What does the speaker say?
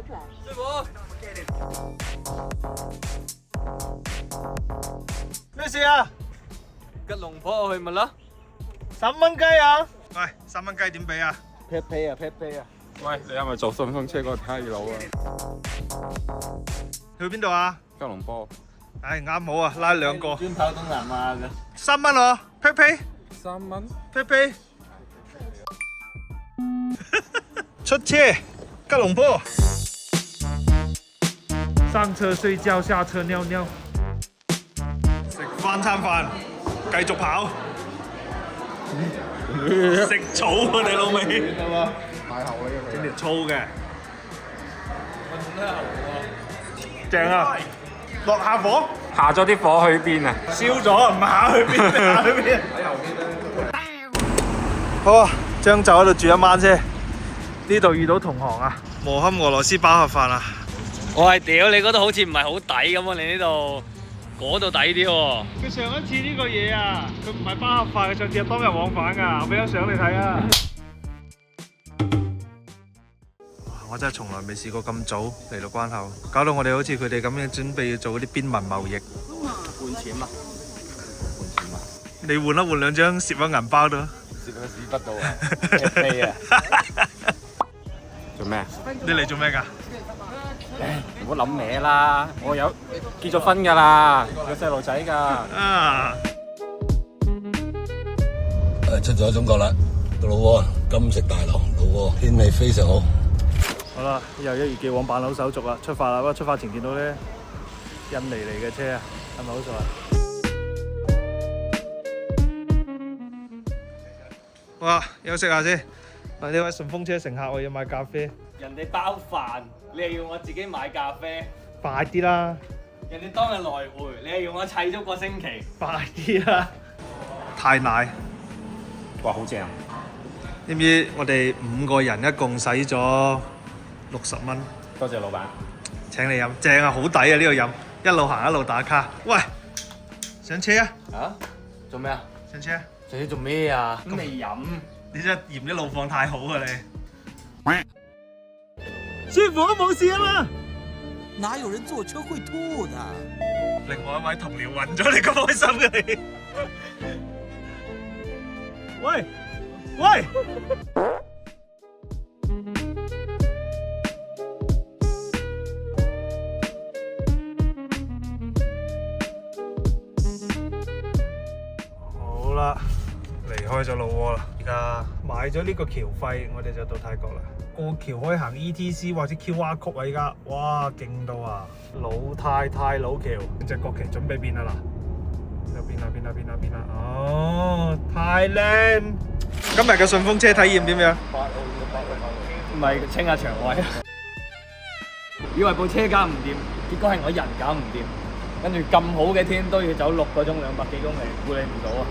師傅，咩事啊？吉隆坡去咪啦3蚊雞啊！喂，3蚊雞點俾啊？劈屁啊！喂，你係咪做順風車嗰個差佬啊？去邊度啊？吉隆坡唉，啱好啊，拉兩個專跑東南亞嘅。 3蚊喎，屁屁3蚊。屁屁，出車吉隆坡，上車睡覺，下車尿尿，食翻餐飯，繼續跑，食草啊你老味，整條粗嘅，正啊！落下火，下咗啲火去邊啊？燒咗唔下去邊？下去邊？好啊，將就喺度住一晚先。呢度遇到同行啊，磨堪俄羅斯包盒飯啊！我係屌你嗰度好似唔係好抵咁喎，你呢度嗰度抵啲喎。佢上一次呢個嘢啊，佢唔係包盒飯，佢上次係當日往返㗎。我俾張相你睇啊！我真係從來未試過咁早嚟到關口，搞到我哋好似佢哋咁樣準備要做嗰啲邊民貿易。換錢啊！你換一換兩張攝喺銀包度。攝喺屎忽度啊！飛啊！做咩啊？你嚟做咩㗎？唔好諗歪啦！我有結咗婚㗎啦，有細路仔㗎。啊！出咗中國啦，到老撾金色大廊，老撾天氣非常好。好啦，又一如既往辦好手續啦，出發啦！不過出發前見到咧印尼嚟嘅車啊，係咪好熟啊？哇！休息下先。呢位順風車乘客，我要買咖啡。人哋包飯，你係要我自己買咖啡。快啲啦！人哋當日來回，你係要我砌足個星期。快啲啦！太奶，哇，好正！知唔知我哋5個人一共使咗60蚊？多謝老闆。請你飲，正啊，好抵啊！呢度飲，一路行一路打卡。喂，上車啊！啊？做咩啊？上車啊！上車做咩啊？咁未飲。你真係嫌啲路況太好啊你！師傅都冇事啊嘛！哪有人坐車會吐的？另外一位同僚暈咗，你咁開心嘅你？喂喂！好啦，離開咗老撾啦，而家買咗呢個橋費，我哋就到泰國啦。過橋可以行 ETC 或者 QR code 啊！而家哇，勁到啊！老太太老橋，隻國旗準備變啦嗱，變啦！哦，太靚！今日嘅順風車體驗點樣？唔係清下腸胃，以為部車搞唔掂，結果係我人搞唔掂。跟住咁好嘅天都要走6個鐘200幾公里，顧你唔到啊！